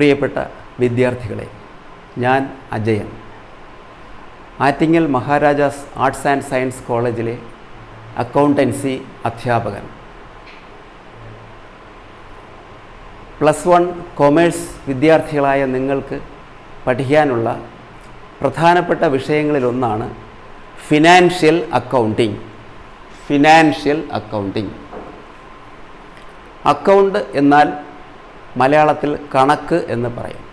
പ്രിയപ്പെട്ട വിദ്യാർത്ഥികളെ, ഞാൻ Ajayan, Attingal Maharajas arts and science കോളേജിലെ അക്കൗണ്ടൻസി അധ്യാപകൻ. +1 കൊമേഴ്സ് വിദ്യാർത്ഥികളായ നിങ്ങൾക്ക് പഠിക്കാനുള്ള പ്രധാനപ്പെട്ട വിഷയങ്ങളിലൊന്നാണ് ഫിനാൻഷ്യൽ അക്കൗണ്ടിംഗ്. അക്കൗണ്ട് എന്നാൽ മലയാളത്തിൽ കണക്ക് എന്ന് പറയും.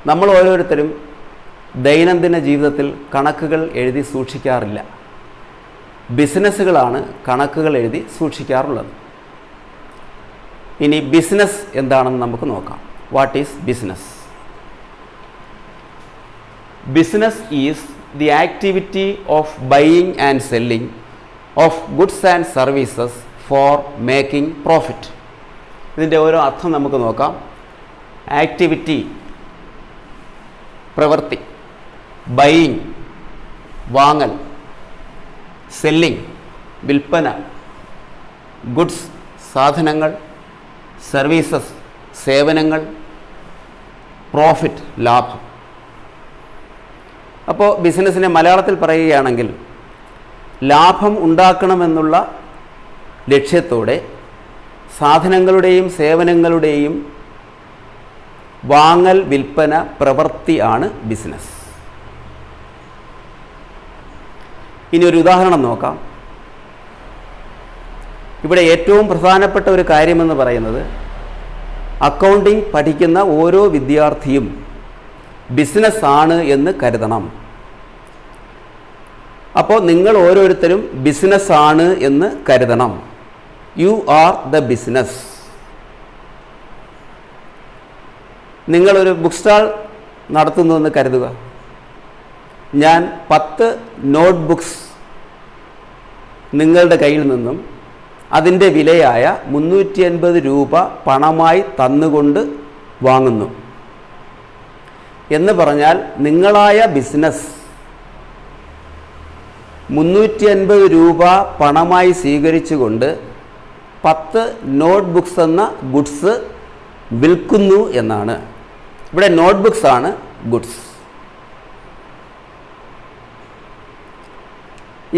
നമ്മൾ ഓരോരുത്തരും ദൈനംദിന ജീവിതത്തിൽ കണക്കുകൾ എഴുതി സൂക്ഷിക്കാറില്ല. ബിസിനസ്സുകളാണ് കണക്കുകൾ എഴുതി സൂക്ഷിക്കാറുള്ളത്. ഇനി ബിസിനസ് എന്താണെന്ന് നമുക്ക് നോക്കാം. What is business? Business is the activity of buying and selling of goods and services for making profit. ഇതിൻ്റെ ഓരോ അർത്ഥം നമുക്ക് നോക്കാം. ആക്ടിവിറ്റി, പ്രവൃത്തി; ബൈയിങ്, വാങ്ങൽ; സെല്ലിംഗ്, വിൽപ്പന; ഗുഡ്സ്, സാധനങ്ങൾ; സർവീസസ്, സേവനങ്ങൾ; പ്രോഫിറ്റ്, ലാഭം. അപ്പോൾ ബിസിനസ്സിനെ മലയാളത്തിൽ പറയുകയാണെങ്കിൽ ലാഭം ഉണ്ടാക്കണമെന്നുള്ള ലക്ഷ്യത്തോടെ സാധനങ്ങളുടെയും സേവനങ്ങളുടെയും വാങ്ങൽ, വിൽപ്പന പ്രവൃത്തിയാണ് ബിസിനസ്. ഇനി ഒരു ഉദാഹരണം നോക്കാം. ഇവിടെ ഏറ്റവും പ്രധാനപ്പെട്ട ഒരു കാര്യമെന്ന് പറയുന്നത് അക്കൗണ്ടിംഗ് പഠിക്കുന്ന ഓരോ വിദ്യാർത്ഥിയും ബിസിനസ്സാണ് എന്ന് കരുതണം. അപ്പോൾ നിങ്ങൾ ഓരോരുത്തരും ബിസിനസ്സാണ് എന്ന് കരുതണം. You are the business. നിങ്ങളൊരു ബുക്ക് സ്റ്റാൾ നടത്തുന്നുവെന്ന് കരുതുക. ഞാൻ 10 നോട്ട് ബുക്സ് നിങ്ങളുടെ കയ്യിൽ നിന്നും അതിൻ്റെ വിലയായ 350 രൂപ പണമായി തന്നുകൊണ്ട് വാങ്ങുന്നു എന്ന് പറഞ്ഞാൽ നിങ്ങളായ ബിസിനസ് 350 രൂപ പണമായി സ്വീകരിച്ചുകൊണ്ട് 10 നോട്ട് ബുക്സ് എന്ന ഗുഡ്സ് വിൽക്കുന്നു എന്നാണ്. ഇവിടെ നോട്ട് ബുക്സ് ആണ് ഗുഡ്സ്.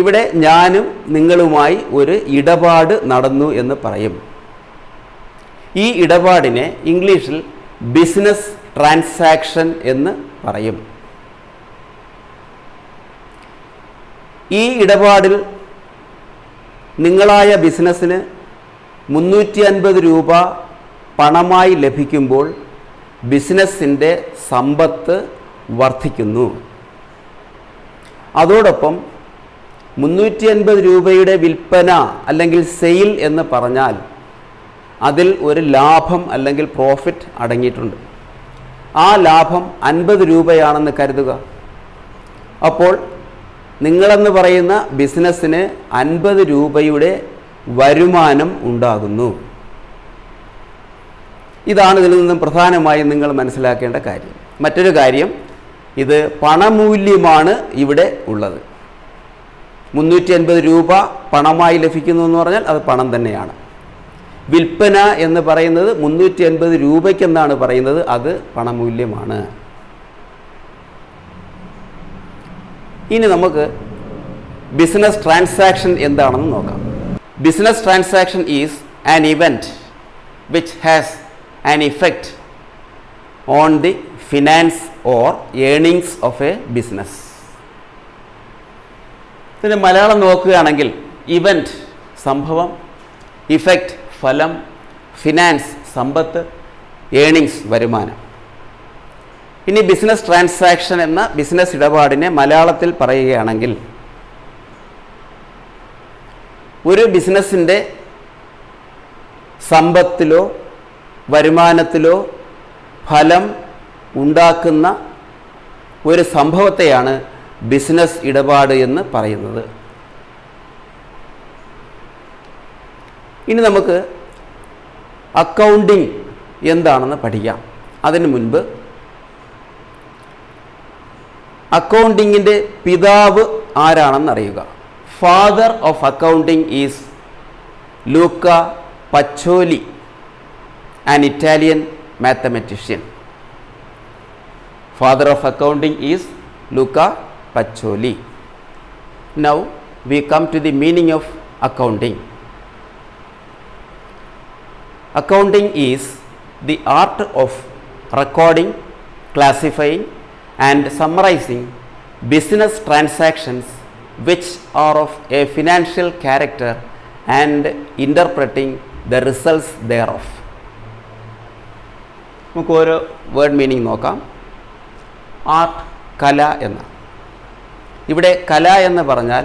ഇവിടെ ഞാനും നിങ്ങളുമായി ഒരു ഇടപാട് നടന്നു എന്ന് പറയും. ഈ ഇടപാടിനെ ഇംഗ്ലീഷിൽ ബിസിനസ് ട്രാൻസാക്ഷൻ എന്ന് പറയും. ഈ ഇടപാടിൽ നിങ്ങളായ ബിസിനസ്സിന് 350 രൂപ പണമായി ലഭിക്കുമ്പോൾ ബിസിനസ്സിൻ്റെ സമ്പത്ത് വർദ്ധിക്കുന്നു. അതോടൊപ്പം 350 രൂപയുടെ വിൽപ്പന അല്ലെങ്കിൽ സെയിൽ എന്ന് പറഞ്ഞാൽ അതിൽ ഒരു ലാഭം അല്ലെങ്കിൽ പ്രോഫിറ്റ് അടങ്ങിയിട്ടുണ്ട്. ആ ലാഭം 50 രൂപയാണെന്ന് കരുതുക. അപ്പോൾ നിങ്ങളെന്ന് പറയുന്ന ബിസിനസ്സിന് 50 രൂപയുടെ വരുമാനം ഉണ്ടാകുന്നു. ഇതാണ് ഇതിൽ നിന്നും പ്രധാനമായും നിങ്ങൾ മനസ്സിലാക്കേണ്ട കാര്യം. മറ്റൊരു കാര്യം, ഇത് പണമൂല്യമാണ് ഇവിടെ ഉള്ളത്. 350 രൂപ പണമായി ലഭിക്കുന്നു എന്ന് പറഞ്ഞാൽ അത് പണം തന്നെയാണ്. വിൽപ്പന എന്ന് പറയുന്നത് 350 രൂപയ്ക്കെന്നാണ് പറയുന്നത്, അത് പണമൂല്യമാണ്. ഇനി നമുക്ക് ബിസിനസ് ട്രാൻസാക്ഷൻ എന്താണെന്ന് നോക്കാം. Business transaction is an event which has an effect on the finance or earnings of A business. ഇതിൻ്റെ മലയാളം നോക്കുകയാണെങ്കിൽ ഇവൻറ്റ് സംഭവം, ഇഫക്റ്റ് ഫലം, ഫിനാൻസ് സമ്പത്ത്, ഏണിങ്സ് വരുമാനം. ഇനി ബിസിനസ് ട്രാൻസാക്ഷൻ എന്ന ബിസിനസ് ഇടപാടിനെ മലയാളത്തിൽ പറയുകയാണെങ്കിൽ ഒരു ബിസിനസ്സിൻ്റെ സമ്പത്തിലോ വരുമാനത്തിലോ ഫലം ഉണ്ടാക്കുന്ന ഒരു സംഭവത്തെയാണ് ബിസിനസ് ഇടപാട് എന്ന് പറയുന്നത്. ഇനി നമുക്ക് അക്കൗണ്ടിംഗ് എന്താണെന്ന് പഠിക്കാം. അതിനു മുൻപ് അക്കൗണ്ടിങ്ങിൻ്റെ പിതാവ് ആരാണെന്ന് അറിയുക. Father of accounting is Luca Pacioli, an Italian mathematician. Father of accounting is Luca Pacioli. Now we come to the meaning of accounting. Accounting is the art of recording, classifying and summarizing business transactions which are of a financial character and interpreting the results thereof. നമുക്ക് ഓരോ word meaning നോക്കാം. Art, കല എന്ന്. ഇവിടെ കല എന്ന് പറഞ്ഞാൽ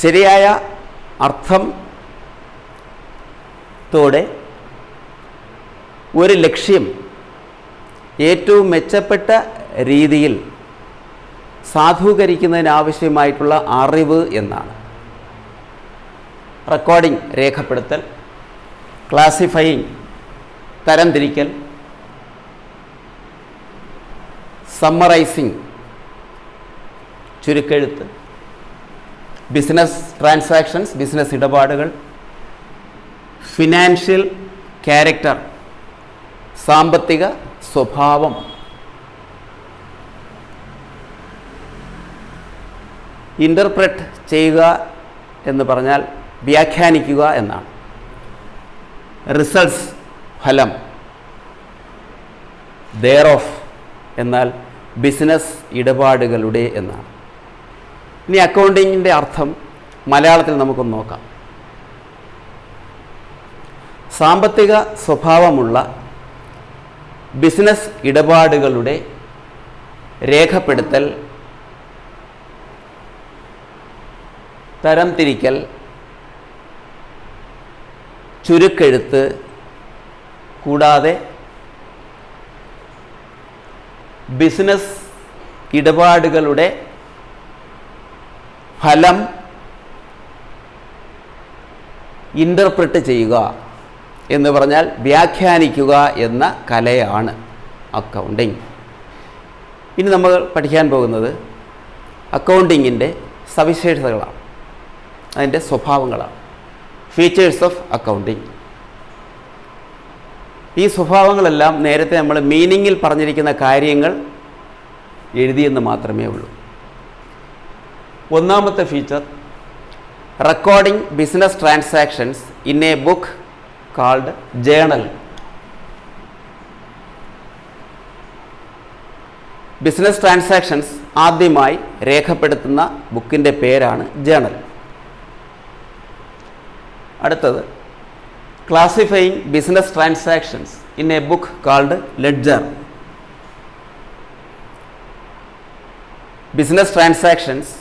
ശരിയായ അർത്ഥത്തോടെ ഒരു ലക്ഷ്യം ഏറ്റവും മെച്ചപ്പെട്ട രീതിയിൽ സാധൂകരിക്കുന്നതിനാവശ്യമായിട്ടുള്ള അറിവ് എന്നാണ്. റെക്കോർഡിംഗ് രേഖപ്പെടുത്തൽ, ക്ലാസിഫയിങ് തരംതിരിക്കൽ, സമ്മറൈസിങ് ചുരുക്കെഴുത്ത്, ബിസിനസ് ട്രാൻസാക്ഷൻസ് ബിസിനസ് ഇടപാടുകൾ, ഫിനാൻഷ്യൽ ക്യാരക്ടർ സാമ്പത്തിക സ്വഭാവം, ഇൻ്റർപ്രറ്റ് ചെയ്യുക എന്ന് പറഞ്ഞാൽ വ്യാഖ്യാനിക്കുക എന്നാണ്. റിസൾട്ട്സ് ഫലം, thereof എന്നാൽ ബിസിനസ് ഇടപാടുകളുടെ എന്നാണ്. ഇനി അക്കൗണ്ടിങ്ങിൻ്റെ അർത്ഥം മലയാളത്തിൽ നമുക്കൊന്ന് നോക്കാം. സാമ്പത്തിക സ്വഭാവമുള്ള ബിസിനസ് ഇടപാടുകളുടെ രേഖപ്പെടുത്തൽ, തരംതിരിക്കൽ, ചുരുക്കെഴുത്ത് കൂടാതെ ബിസിനസ് ഇടപാടുകളുടെ ഫലം ഇൻ്റർപ്രറ്റ് ചെയ്യുക എന്ന് പറഞ്ഞാൽ വ്യാഖ്യാനിക്കുക എന്ന കലയാണ് അക്കൗണ്ടിങ്. ഇനി നമ്മൾ പഠിക്കാൻ പോകുന്നത് അക്കൗണ്ടിങ്ങിൻ്റെ സവിശേഷതകളാണ്, അതിൻ്റെ സ്വഭാവങ്ങളാണ്. Features of accounting. ഈ സ്വഭാവങ്ങളെല്ലാം നേരത്തെ നമ്മൾ മീനിങ്ങിൽ പറഞ്ഞിരിക്കുന്ന കാര്യങ്ങൾ എഴുതിയെന്ന് മാത്രമേ ഉള്ളൂ. ഒന്നാമത്തെ feature, recording business transactions in a book called journal. Business transactions ആദ്യമായി രേഖപ്പെടുത്തുന്ന ബുക്കിൻ്റെ പേരാണ് ജേണൽ. അടുത്തത്, classifying business transactions in a book called ledger. Business transactions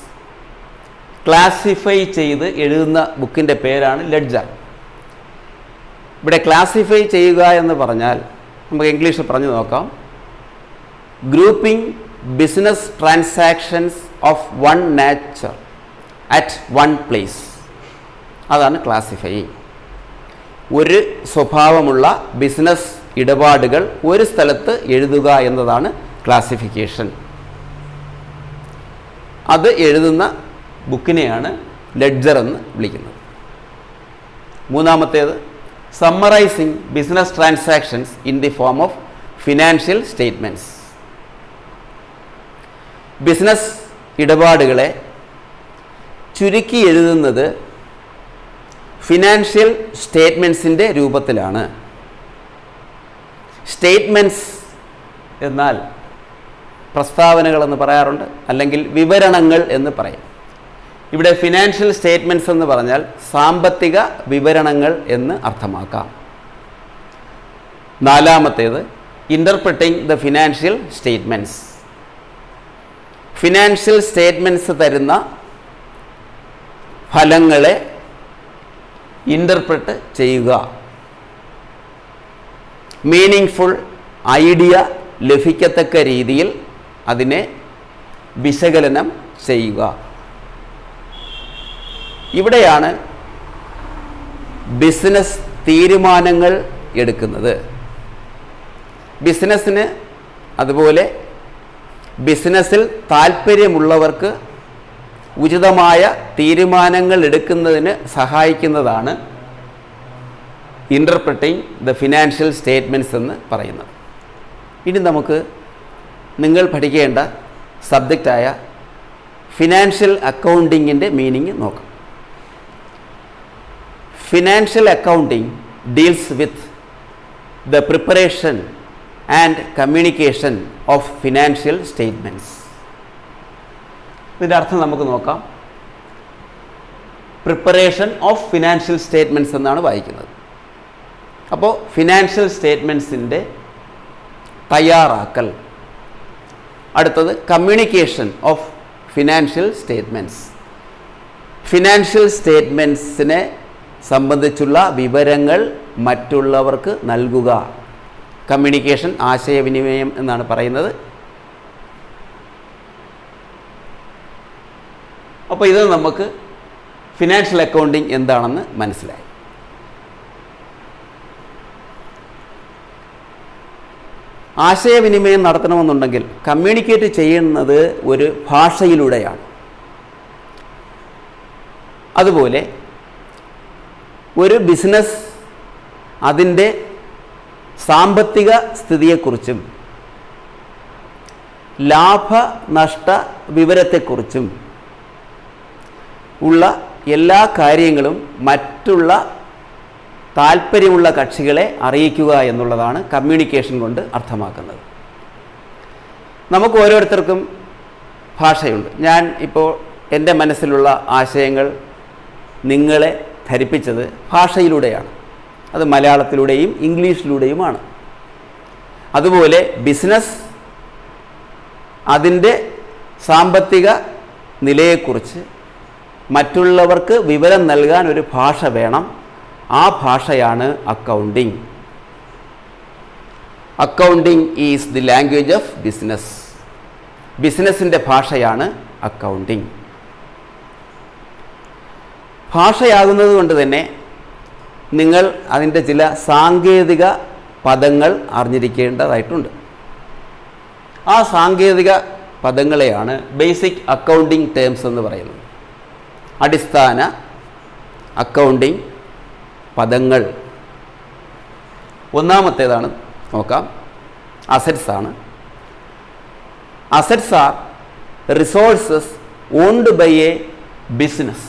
classify ചെയ്ത് എഴുതുന്ന ബുക്കിൻ്റെ പേരാണ് ലെഡ്ജർ. ഇവിടെ ക്ലാസിഫൈ ചെയ്യുക എന്ന് പറഞ്ഞാൽ നമുക്ക് ഇംഗ്ലീഷിൽ പറഞ്ഞു നോക്കാം. Grouping business transactions of one nature at one place, അതാണ് ക്ലാസിഫയിങ്. ഒരു സ്വഭാവമുള്ള ബിസിനസ് ഇടപാടുകൾ ഒരു സ്ഥലത്ത് എഴുതുക എന്നതാണ് ക്ലാസിഫിക്കേഷൻ. അത് എഴുതുന്ന ബുക്കിനെയാണ് ലെഡ്ജർ എന്ന് വിളിക്കുന്നത്. മൂന്നാമത്തേത്, summarising business transactions in the form of financial statements. Business ഇടപാടുകളെ ചുരുക്കി എഴുതുന്നത് ഫിനാൻഷ്യൽ സ്റ്റേറ്റ്മെൻറ്റ്സിൻ്റെ രൂപത്തിലാണ്. സ്റ്റേറ്റ്മെൻറ്റ്സ് എന്നാൽ പ്രസ്താവനകളെന്ന് പറയാറുണ്ട്, അല്ലെങ്കിൽ വിവരണങ്ങൾ എന്ന് പറയും. ഇവിടെ ഫിനാൻഷ്യൽ സ്റ്റേറ്റ്മെൻറ്റ്സ് എന്ന് പറഞ്ഞാൽ സാമ്പത്തിക വിവരണങ്ങൾ എന്ന് അർത്ഥമാക്കാം. നാലാമത്തേത്, interpreting the financial statements. Financial statements തരുന്ന ഫലങ്ങളെ ഇൻ്റർപ്രറ്റ് ചെയ്യുക, മീനിങ്ഫുൾ ഐഡിയ ലഭിക്കത്തക്ക രീതിയിൽ അതിനെ വിശകലനം ചെയ്യുക. ഇവിടെയാണ് ബിസിനസ് തീരുമാനങ്ങൾ എടുക്കുന്നത്. ബിസിനസ്സിന്, അതുപോലെ ബിസിനസ്സിൽ താൽപ്പര്യമുള്ളവർക്ക് ഉചിതമായ തീരുമാനങ്ങൾ എടുക്കുന്നതിന് സഹായിക്കുന്നതാണ് ഇൻ്റർപ്രറ്റിംഗ് ദ ഫിനാൻഷ്യൽ സ്റ്റേറ്റ്മെൻറ്റ്സ് എന്ന് പറയുന്നത്. ഇനി നമുക്ക് നിങ്ങൾ പഠിക്കേണ്ട സബ്ജക്റ്റായ ഫിനാൻഷ്യൽ അക്കൗണ്ടിങ്ങിൻ്റെ മീനിങ് നോക്കാം. Financial accounting deals with the preparation and communication of financial statements. ഇതിൻ്റെ അർത്ഥം നമുക്ക് നോക്കാം. പ്രിപ്പറേഷൻ ഓഫ് ഫിനാൻഷ്യൽ സ്റ്റേറ്റ്മെൻറ്റ്സ് എന്നാണ് വായിക്കുന്നത്. അപ്പോൾ ഫിനാൻഷ്യൽ സ്റ്റേറ്റ്മെൻറ്റ്സിൻ്റെ തയ്യാറാക്കൽ. അടുത്തത് communication of financial statements. Financial സ്റ്റേറ്റ്മെൻറ്റ്സിനെ സംബന്ധിച്ചുള്ള വിവരങ്ങൾ മറ്റുള്ളവർക്ക് നൽകുക. കമ്മ്യൂണിക്കേഷൻ, ആശയവിനിമയം എന്നാണ് പറയുന്നത്. അപ്പോൾ ഇത് നമുക്ക് ഫിനാൻഷ്യൽ അക്കൗണ്ടിങ് എന്താണെന്ന് മനസ്സിലായി. ആശയവിനിമയം നടത്തണമെന്നുണ്ടെങ്കിൽ കമ്മ്യൂണിക്കേറ്റ് ചെയ്യുന്നത് ഒരു ഭാഷയിലൂടെയാണ്. അതുപോലെ ഒരു ബിസിനസ് അതിൻ്റെ സാമ്പത്തിക സ്ഥിതിയെക്കുറിച്ചും ലാഭനഷ്ട വിവരത്തെക്കുറിച്ചും ഉള്ള എല്ലാ കാര്യങ്ങളും മറ്റുള്ള താല്പര്യമുള്ള കക്ഷികളെ അറിയിക്കുക എന്നുള്ളതാണ് കമ്മ്യൂണിക്കേഷൻ കൊണ്ട് അർത്ഥമാക്കുന്നത്. നമുക്ക് ഓരോരുത്തർക്കും ഭാഷയുണ്ട്. ഞാൻ ഇപ്പോൾ എൻ്റെ മനസ്സിലുള്ള ആശയങ്ങൾ നിങ്ങളെ ധരിപ്പിച്ചത് ഭാഷയിലൂടെയാണ്. അത് മലയാളത്തിലൂടെയും ഇംഗ്ലീഷിലൂടെയുമാണ്. അതുപോലെ ബിസിനസ് അതിൻ്റെ സാമ്പത്തിക നിലയെക്കുറിച്ച് മറ്റുള്ളവർക്ക് വിവരം നൽകാൻ ഒരു ഭാഷ വേണം. ആ ഭാഷയാണ് accounting. Accounting is the language of business. ബിസിനസ്സിൻ്റെ ഭാഷയാണ് അക്കൗണ്ടിങ്. ഭാഷയാകുന്നത് കൊണ്ട് തന്നെ നിങ്ങൾ അതിൻ്റെ ചില സാങ്കേതിക പദങ്ങൾ അറിഞ്ഞിരിക്കേണ്ടതായിട്ടുണ്ട്. ആ സാങ്കേതിക പദങ്ങളെയാണ് ബേസിക് അക്കൗണ്ടിങ് ടേംസ് എന്ന് പറയുന്നത്. അടിസ്ഥാന അക്കൗണ്ടിങ് പദങ്ങൾ. ഒന്നാമത്തേതാണ് നോക്കാം. അസറ്റ്സ് ആണ്. Assets are resources owned by a business.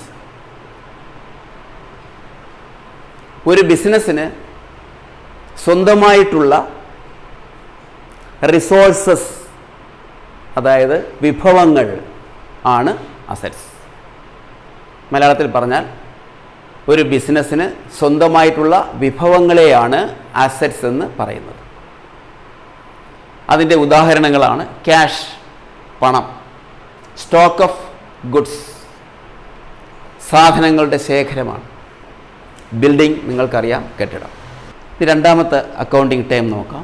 ഒരു ബിസിനസ്സിന് സ്വന്തമായിട്ടുള്ള റിസോഴ്സസ്, അതായത് വിഭവങ്ങൾ ആണ് അസറ്റ്സ്. മലയാളത്തിൽ പറഞ്ഞാൽ ഒരു ബിസിനസ്സിന് സ്വന്തമായിട്ടുള്ള വിഭവങ്ങളെയാണ് അസറ്റ്സ് എന്ന് പറയുന്നത്. അതിൻ്റെ ഉദാഹരണങ്ങളാണ് ക്യാഷ്, പണം, സ്റ്റോക്ക് ഓഫ് ഗുഡ്സ്, സാധനങ്ങളുടെ ശേഖരമാണ്. ബിൽഡിംഗ് നിങ്ങൾക്കറിയാം, കെട്ടിടം. രണ്ടാമത്തെ അക്കൗണ്ടിങ് ടേം നോക്കാം.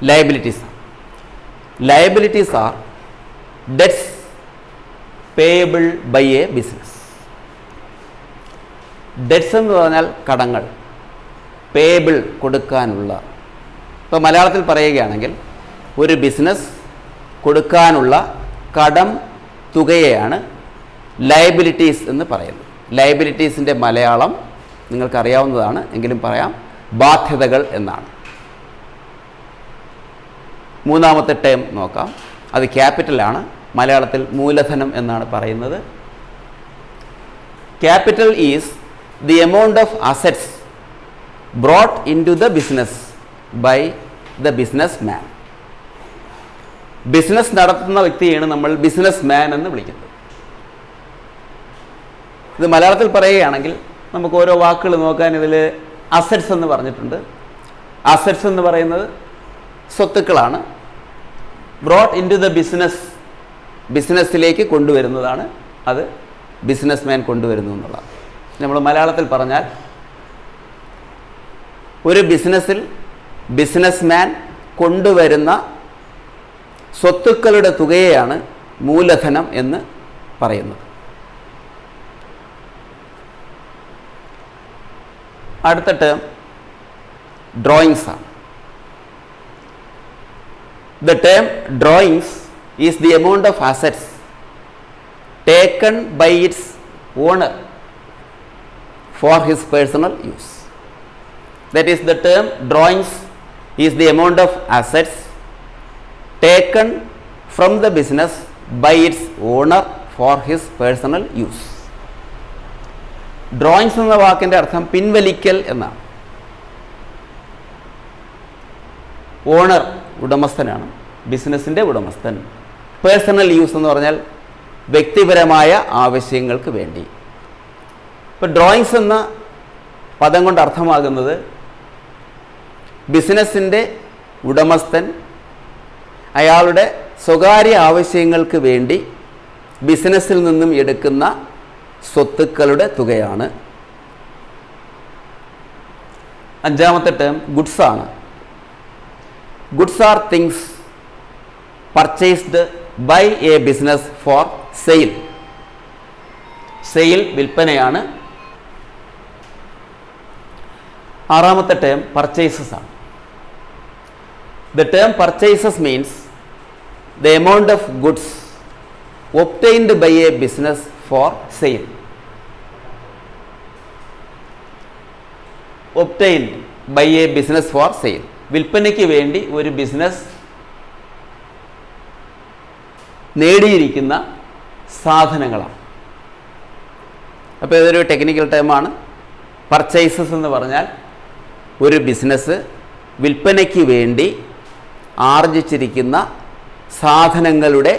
Liabilities. Liabilities are debts payable by a business. Debts എന്ന് പറഞ്ഞാൽ കടങ്ങൾ, പേയബിൾ കൊടുക്കാനുള്ള. ഇപ്പോൾ മലയാളത്തിൽ പറയുകയാണെങ്കിൽ ഒരു ബിസിനസ് കൊടുക്കാനുള്ള കടം തുകയെയാണ് ലയബിലിറ്റീസ് എന്ന് പറയുന്നത്. ലയബിലിറ്റീസിൻ്റെ മലയാളം നിങ്ങൾക്കറിയാവുന്നതാണ്, എങ്കിലും പറയാം, ബാധ്യതകൾ എന്നാണ്. മൂന്നാമത്തെ ടേം നോക്കാം. അത് ക്യാപിറ്റലാണ്. മലയാളത്തിൽ മൂലധനം എന്നാണ് പറയുന്നത്. Capital is the amount of assets brought in to the business by the business man. Business നടത്തുന്ന വ്യക്തിയാണ് നമ്മൾ ബിസിനസ് മാൻ എന്ന് വിളിക്കുന്നത്. ഇത് മലയാളത്തിൽ പറയുകയാണെങ്കിൽ നമുക്ക് ഓരോ വാക്കുകൾ നോക്കാൻ. ഇതിൽ അസറ്റ്സ് എന്ന് പറഞ്ഞിട്ടുണ്ട്. അസറ്റ്സ് എന്ന് പറയുന്നത് സ്വത്തുക്കളാണ്. Brought in to the business, ബിസിനസ്സിലേക്ക് കൊണ്ടുവരുന്നതാണ്. അത് ബിസിനസ് മാൻ കൊണ്ടുവരുന്നു എന്നുള്ളതാണ്. നമ്മൾ മലയാളത്തിൽ പറഞ്ഞാൽ ഒരു ബിസിനസ്സിൽ ബിസിനസ് മാൻ കൊണ്ടുവരുന്ന സ്വത്തുക്കളുടെ തുകയെയാണ് മൂലധനം എന്ന് പറയുന്നത്. അടുത്ത ടേം ഡ്രോയിങ്സ് ആണ്. The term drawings is the amount of assets taken by its owner for his personal use. That is, the term drawings is the amount of assets taken from the business by its owner for his personal use. Drawings എന്ന വാക്കിൻ്റെ അർത്ഥം പിൻവലിക്കൽ എന്നാണ്. Owner ഉടമസ്ഥനാണ്, ബിസിനസ്സിൻ്റെ ഉടമസ്ഥൻ. Personal use എന്ന് പറഞ്ഞാൽ വ്യക്തിപരമായ ആവശ്യങ്ങൾക്ക് വേണ്ടി. ഇപ്പോൾ ഡ്രോയിങ്സ് എന്ന പദം കൊണ്ട് അർത്ഥമാകുന്നത് ബിസിനസ്സിൻ്റെ ഉടമസ്ഥൻ അയാളുടെ സ്വകാര്യ ആവശ്യങ്ങൾക്ക് വേണ്ടി ബിസിനസ്സിൽ നിന്നും എടുക്കുന്ന സ്വത്തുക്കളുടെ തുകയാണ്. അഞ്ചാമത്തെ ടേം ഗുഡ്സ് ആണ്. Goods are things purchased by a business for sale. Sale വിൽപ്പനയാണ്. ആറാമത്തെ ടേം പർച്ചേസസ് ആണ്. The term purchases means the amount of goods obtained by a business for sale. Obtained by a business for sale. വിൽപ്പനയ്ക്ക് വേണ്ടി ഒരു business നേടിയിരിക്കുന്ന സാധനങ്ങളാണ്. അപ്പോൾ ഇതൊരു technical ടേമാണ്. Purchases എന്ന് പറഞ്ഞാൽ ഒരു ബിസിനസ് വിൽപ്പനയ്ക്ക് വേണ്ടി ആർജിച്ചിരിക്കുന്ന സാധനങ്ങളുടെ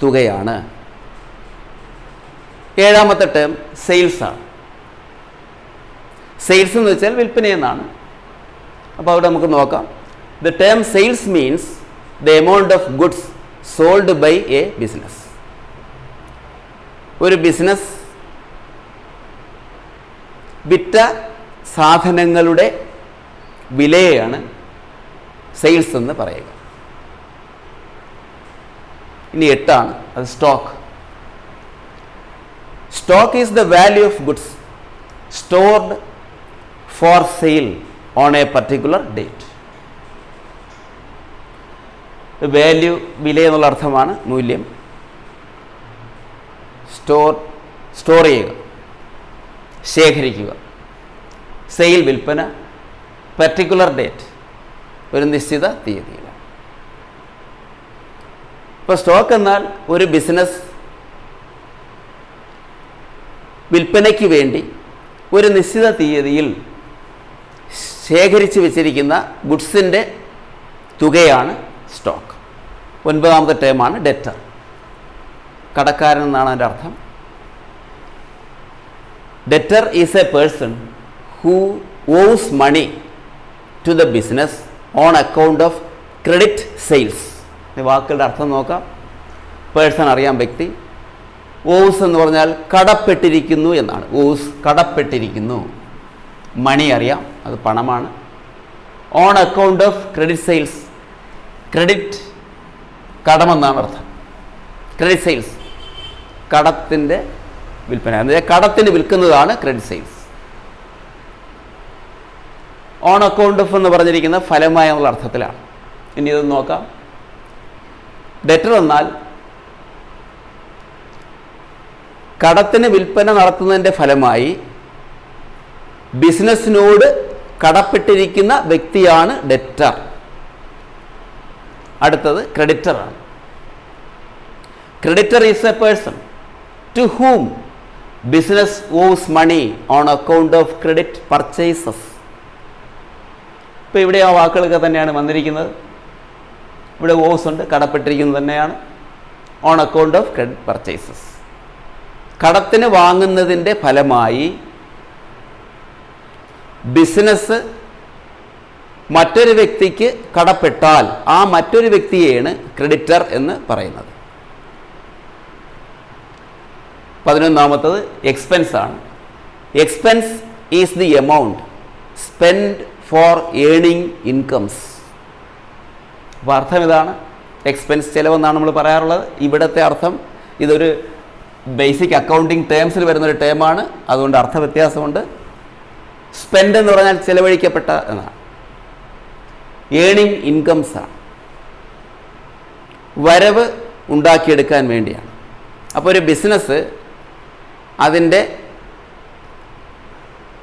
തുകയാണ്. ഏഴാമത്തെ ടേം സെയിൽസ് ആണ്. സെയിൽസ് എന്ന് വെച്ചാൽ വിൽപ്പന എന്നാണ്. അപ്പോൾ അവിടെ നമുക്ക് നോക്കാം. The term sales means the amount of goods sold by a business. ഒരു ബിസിനസ് വിറ്റ സാധനങ്ങളുടെ വിലയാണ് സെയിൽസ് എന്ന് പറയുക. ഇനി എട്ടാണ്, അത് stock. Stock is the value of goods stored for sale on a particular date. Value വില എന്നുള്ള അർത്ഥമാണ്, മൂല്യം. സ്റ്റോർ ചെയ്യുക, ശേഖരിക്കുക. സെയിൽ വിൽപ്പന, പർട്ടിക്കുലർ ഡേറ്റ് ഒരു നിശ്ചിത തീയതിയിൽ. ഇപ്പോൾ സ്റ്റോക്ക് എന്നാൽ ഒരു ബിസിനസ് വിൽപ്പനയ്ക്ക് വേണ്ടി ഒരു നിശ്ചിത തീയതിയിൽ ശേഖരിച്ച് വെച്ചിരിക്കുന്ന ഗുഡ്സിൻ്റെ തുകയാണ് സ്റ്റോക്ക്. ഒൻപതാമത്തെ ടേമാണ് ഡെറ്റർ. കടക്കാരൻ എന്നാണ് അതിൻ്റെ അർത്ഥം. Debtor is a person who owes money to the business on account of credit sales. വാക്കുകളുടെ അർത്ഥം നോക്കാം. പേഴ്സൺ അറിയാം, വ്യക്തി. ഓവ്സ് എന്ന് പറഞ്ഞാൽ കടപ്പെട്ടിരിക്കുന്നു എന്നാണ്. ഓവ്സ് കടപ്പെട്ടിരിക്കുന്നു. മണി അറിയാം, അത് പണമാണ്. On account of credit sales, credit കടമെന്നാണ് അർത്ഥം. ക്രെഡിറ്റ് സെയിൽസ് കടത്തിൻ്റെ വിൽപ്പന, അതായത് കടത്തിന് വിൽക്കുന്നതാണ് credit sales. On account of എന്ന് പറഞ്ഞിരിക്കുന്ന ഫലമായ എന്നുള്ള അർത്ഥത്തിലാണ്. ഇനി ഇത് നോക്കാം. ഡെറ്റർ എന്നാൽ കടത്തിന് വിൽപ്പന നടത്തുന്നതിൻ്റെ ഫലമായി ബിസിനസ്സിനോട് കടപ്പെട്ടിരിക്കുന്ന വ്യക്തിയാണ് ഡെറ്റർ. അടുത്തത് ക്രെഡിറ്ററാണ്. Creditor is a person to whom business owes money on account of credit purchases. ഇപ്പോൾ ഇവിടെ ആ വാക്കുകളൊക്കെ തന്നെയാണ് വന്നിരിക്കുന്നത്. ഇവിടെ ഓവ്സ് ഉണ്ട്, കടപ്പെട്ടിരിക്കുന്നത് തന്നെയാണ്. On account of credit purchases, കടത്തിന് വാങ്ങുന്നതിൻ്റെ ഫലമായി ബിസിനസ് മറ്റൊരു വ്യക്തിക്ക് കടപ്പെട്ടാൽ ആ മറ്റൊരു വ്യക്തിയെയാണ് ക്രെഡിറ്റർ എന്ന് പറയുന്നത്. 11ാമത്തത് എക്സ്പെൻസ് ആണ്. Expense is the amount spend four earning incomes. അപ്പോൾ അർത്ഥം ഇതാണ്. എക്സ്പെൻസ് ചിലവെന്നാണ് നമ്മൾ പറയാറുള്ളത്. ഇവിടുത്തെ അർത്ഥം ഇതൊരു ബേസിക് അക്കൗണ്ടിങ് ടേംസിൽ വരുന്നൊരു ടേമാണ്, അതുകൊണ്ട് അർത്ഥ വ്യത്യാസമുണ്ട്. സ്പെൻഡ് എന്ന് പറഞ്ഞാൽ ചിലവഴിക്കപ്പെട്ട എന്നാണ്. ഏണിംഗ് ഇൻകംസ് ആണ്, വരവ് ഉണ്ടാക്കിയെടുക്കാൻ വേണ്ടിയാണ്. അപ്പോൾ ഒരു ബിസിനസ് അതിൻ്റെ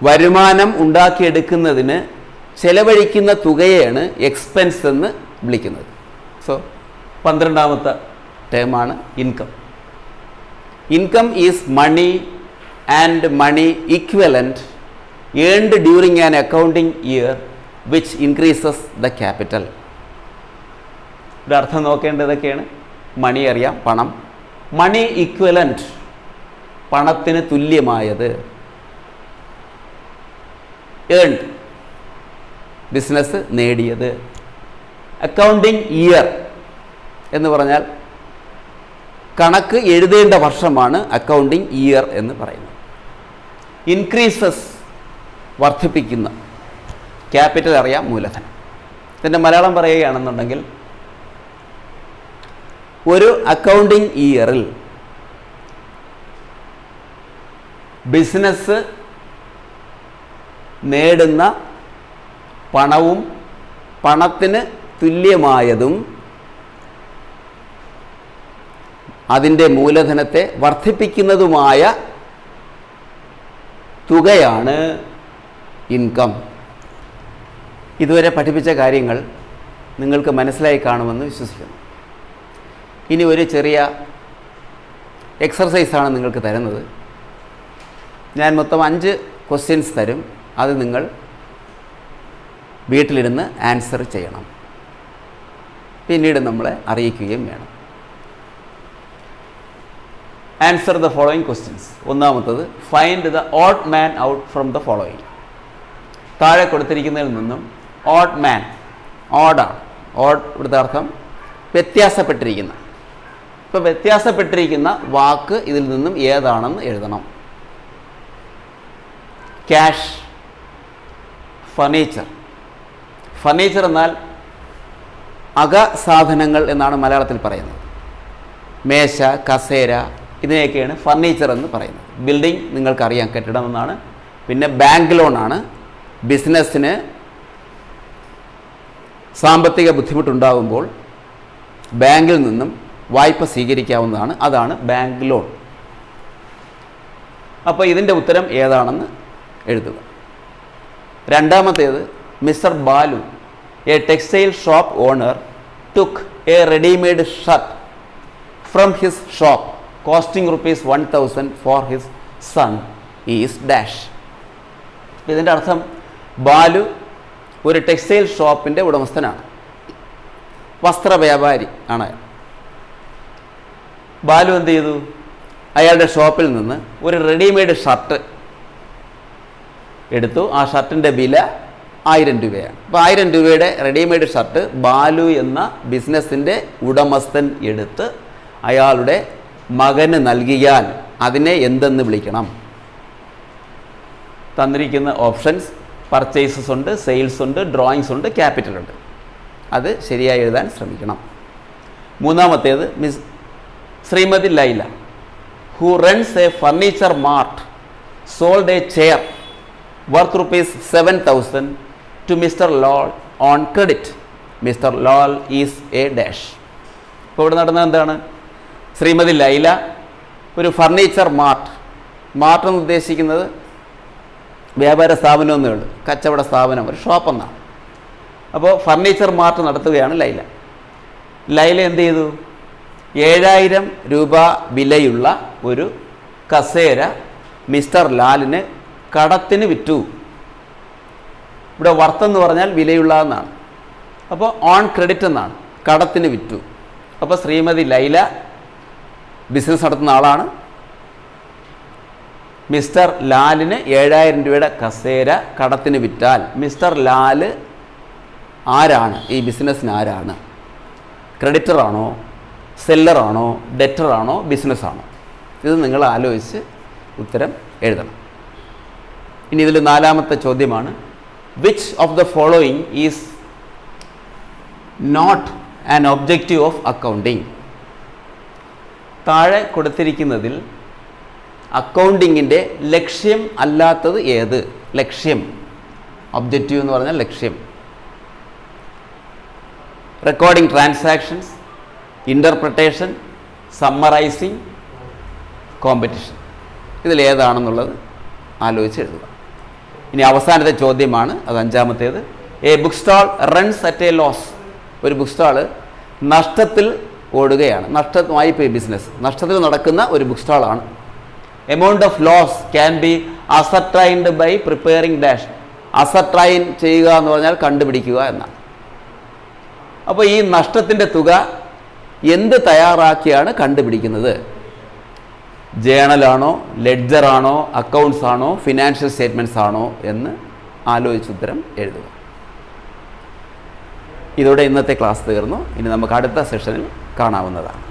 വരുമാനം ഉണ്ടാക്കിയെടുക്കുന്നതിന് ചെലവഴിക്കുന്ന തുകയെയാണ് എക്സ്പെൻസ് എന്ന് വിളിക്കുന്നത്. സോ 12ാമത്തെ ടേമാണ് income. Income is money and money equivalent earned during an accounting year which increases the capital. ഒരു അർത്ഥം നോക്കേണ്ടതൊക്കെയാണ്. മണി അറിയാം, പണം. മണി ഇക്വലൻറ്റ്, പണത്തിന് തുല്യമായത്. ഏൺഡ്, ബിസിനസ് നേടിയത്. അക്കൗണ്ടിങ് ഇയർ എന്ന് പറഞ്ഞാൽ കണക്ക് എഴുതേണ്ട വർഷമാണ് അക്കൗണ്ടിങ് ഇയർ എന്ന് പറയുന്നത്. ഇൻക്രീസസ്, വർദ്ധിപ്പിക്കുന്ന. ക്യാപിറ്റൽ അറിയാം, മൂലധനം. ഇതിൻ്റെ മലയാളം പറയുകയാണെന്നുണ്ടെങ്കിൽ ഒരു അക്കൗണ്ടിങ് ഇയറിൽ ബിസിനസ് നേടുന്ന പണവും പണത്തിന് തുല്യമായതും അതിൻ്റെ മൂലധനത്തെ വർദ്ധിപ്പിക്കുന്നതുമായ തുകയാണ് ഇൻകം. ഇതുവരെ പഠിപ്പിച്ച കാര്യങ്ങൾ നിങ്ങൾക്ക് മനസ്സിലായി കാണുമെന്ന് വിശ്വസിക്കുന്നു. ഇനി ഒരു ചെറിയ എക്സർസൈസാണ് നിങ്ങൾക്ക് തരുന്നത്. ഞാൻ മൊത്തം 5 ക്വസ്റ്റ്യൻസ് തരും. അത് നിങ്ങൾ വീട്ടിലിരുന്ന് ആൻസർ ചെയ്യണം. പിന്നീട് നമ്മളെ അറിയിക്കുകയും വേണം. Answer the following questions. ഒന്നാമത്തത്, find the odd man out from the following. താഴെ കൊടുത്തിരിക്കുന്നതിൽ നിന്നും ഓഡ് മാൻ, ഓഡാണ്. ഓഡ് ഇവിടുത്തെ അർത്ഥം വ്യത്യാസപ്പെട്ടിരിക്കുന്ന. ഇപ്പോൾ വ്യത്യാസപ്പെട്ടിരിക്കുന്ന വാക്ക് ഇതിൽ നിന്നും ഏതാണെന്ന് എഴുതണം. Cash, furniture. ഫർണിച്ചർ എന്നാൽ അകസാധനങ്ങൾ എന്നാണ് മലയാളത്തിൽ പറയുന്നത്. മേശ, കസേര, ഇതിനെയൊക്കെയാണ് ഫർണിച്ചർ എന്ന് പറയുന്നത്. ബിൽഡിംഗ് നിങ്ങൾക്കറിയാം, കെട്ടിടം എന്നാണ്. പിന്നെ ബാങ്ക് ലോണാണ്. ബിസിനസ്സിന് സാമ്പത്തിക ബുദ്ധിമുട്ടുണ്ടാകുമ്പോൾ ബാങ്കിൽ നിന്നും വായ്പ സ്വീകരിക്കാവുന്നതാണ്. അതാണ് ബാങ്ക് ലോൺ. അപ്പോൾ ഇതിൻ്റെ ഉത്തരം ഏതാണെന്ന് എഴുതുക. രണ്ടാമത്തേത്, mister Balu, a textile shop owner, took a readymade shirt from his shop costing ₹1,000 for his son is dash. ഇതിൻ്റെ അർത്ഥം, ബാലു ഒരു ടെക്സ്റ്റൈൽ ഷോപ്പിൻ്റെ ഉടമസ്ഥനാണ്, വസ്ത്ര വ്യാപാരി ആണ്. ബാലു എന്ത് ചെയ്തു? അയാളുടെ ഷോപ്പിൽ നിന്ന് ഒരു റെഡിമെയ്ഡ് ഷർട്ട് എടുത്തു. ആ ഷർട്ടിൻ്റെ വില 1000 രൂപയാണ്. അപ്പോൾ 1000 രൂപയുടെ റെഡിമെയ്ഡ് ഷർട്ട് ബാലു എന്ന ബിസിനസ്സിൻ്റെ ഉടമസ്ഥൻ എടുത്ത് അയാളുടെ മകന് നൽകിയാൽ അതിനെ എന്തെന്ന് വിളിക്കണം? തന്നിരിക്കുന്ന ഓപ്ഷൻസ് പർച്ചേസസ് ഉണ്ട്, സെയിൽസ് ഉണ്ട്, ഡ്രോയിങ്സ് ഉണ്ട്, ക്യാപിറ്റൽ ഉണ്ട്. അത് ശരിയായി എഴുതാൻ ശ്രമിക്കണം. മൂന്നാമത്തേത്, Shrimati Laila, who runs a furniture mart, sold a chair worth ₹7,000 to mister Lal on credit. Mister Lal is a dash. ഇപ്പോൾ ഇവിടെ നടന്നത് എന്താണ്? ശ്രീമതി ലൈല ഒരു ഫർണിച്ചർ മാർട്ട്, മാർട്ട് എന്ന് ഉദ്ദേശിക്കുന്നത് വ്യാപാര സ്ഥാപനം എന്നേ ഉള്ളൂ, കച്ചവട സ്ഥാപനം, ഒരു ഷോപ്പെന്നാണ്. അപ്പോൾ ഫർണിച്ചർ മാർട്ട് നടത്തുകയാണ് ലൈല. ലൈല എന്ത് ചെയ്തു? 7000 രൂപ വിലയുള്ള ഒരു കസേര മിസ്റ്റർ ലാലിന് കടത്തിന് വിറ്റു. ഇവിടെ വർത്ത് പറഞ്ഞാൽ വിലയുള്ള എന്നാണ്. അപ്പോൾ ഓൺ ക്രെഡിറ്റ് എന്നാണ്, കടത്തിന് വിറ്റു. അപ്പോൾ ശ്രീമതി ലൈല ബിസിനസ് നടത്തുന്ന ആളാണ്. മിസ്റ്റർ ലാലിന് 7000 രൂപയുടെ കസേര കടത്തിന് വിറ്റാൽ മിസ്റ്റർ ലാല് ആരാണ്? ഈ ബിസിനസ്സിന് ആരാണ്? ക്രെഡിറ്ററാണോ, സെല്ലറാണോ, ഡെറ്ററാണോ, ബിസിനസ്സാണോ? ഇത് നിങ്ങൾ ആലോചിച്ച് ഉത്തരം എഴുതണം. ഇനി ഇതിൽ നാലാമത്തെ ചോദ്യമാണ്, which of the following is not an objective of accounting? താഴെ കൊടുത്തിരിക്കുന്നതിൽ അക്കൗണ്ടിങ്ങിൻ്റെ ലക്ഷ്യം അല്ലാത്തത് ഏത്? ലക്ഷ്യം, ഒബ്ജക്റ്റീവ് എന്ന് പറഞ്ഞാൽ ലക്ഷ്യം. Recording transactions, interpretation, summarising, competition. ഇതിലേതാണെന്നുള്ളത് ആലോചിച്ച് എഴുതുക. ഇനി അവസാനത്തെ ചോദ്യമാണ്, അത് അഞ്ചാമത്തേത്. A book stall runs at a loss. ഒരു ബുക്ക് സ്റ്റാള് നഷ്ടത്തിൽ ഓടുകയാണ്, നഷ്ടമായി പോയി ബിസിനസ്, നഷ്ടത്തിൽ നടക്കുന്ന ഒരു ബുക്ക് സ്റ്റാളാണ്. Amount of loss can be ascertained by preparing dash. Ascertain ചെയ്യുക എന്ന് പറഞ്ഞാൽ കണ്ടുപിടിക്കുക എന്നാണ്. അപ്പോൾ ഈ നഷ്ടത്തിൻ്റെ തുക എന്ത് തയ്യാറാക്കിയാണ് കണ്ടുപിടിക്കുന്നത്? ജേണലാണോ, ലെഡ്ജറാണോ, അക്കൗണ്ട്സ് ആണോ, ഫിനാൻഷ്യൽ സ്റ്റേറ്റ്മെൻറ്റ്സ് ആണോ എന്ന് ആലോചിച്ച് ഉത്തരം എഴുതുക. ഇതോടെ ഇന്നത്തെ ക്ലാസ് തീർന്നു. ഇനി നമുക്ക് അടുത്ത സെഷനിൽ കാണാവുന്നതാണ്.